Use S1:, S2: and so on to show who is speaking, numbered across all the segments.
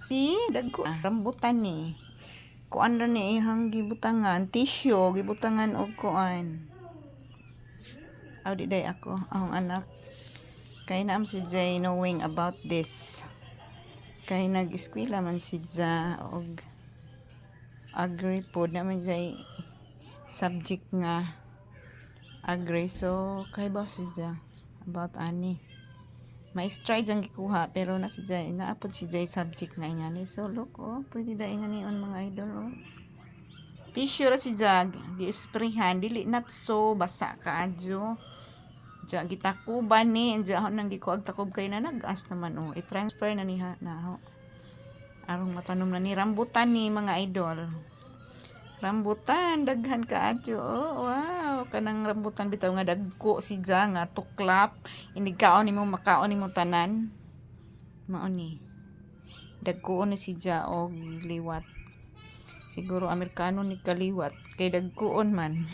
S1: Si dagko rambutan ni. Kuan ra ni ihang gibutangan, tissue gibutangan og kuan. Aw di day ako, ang anak. Kay naam si Jay knowing about this. Kay nag-eskwela man si Jay og agri pod naman Jay subject nga agri. So kay ba si Jay about ani. Ma-stride ang gikuha pero na si Jay naapod si Jay subject nga ingani. So look oh, pwede da ingani on mga idol oh. Tissue ra si Jay gi-sprayhan dili not so basa kaadyo. Diya gitakuban ni diya nang gikuag takob kay na nag-as naman oh. I-transfer na niha na ho. Arong matanom na ni rambutan ni mga idol. Rambutan daghan kaadyo oh. Wow, kanang rambutan bitaw nga dagko si Jay nga tuklap. Inigkaon nimo makaon nimo tanan. Mao ni. Dagkoon ni si Jay og liwat. Siguro Amerikano ni kaliwat kay dagkoon man.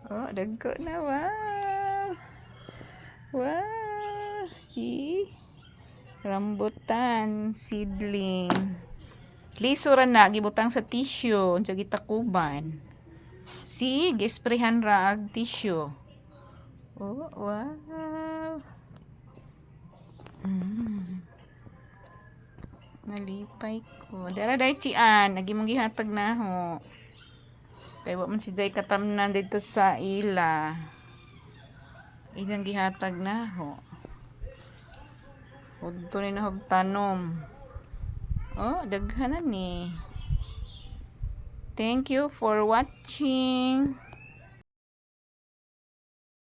S1: Oh, dagko na wow. Wow, see? Rambutan, seedling. Liso ra na, gibutang sa tissue, unsa gitakuban. See, gisprehan ra ag tissue. Oh, wow. Nalipay ko. Dara day tian, nagi mong gihatag na ho. Kay wa man si Jay katamnan dito sa ila. Ilang gihatag na ho. Udto ni na hog tanom. Oh, daghanan ni. Thank you for watching.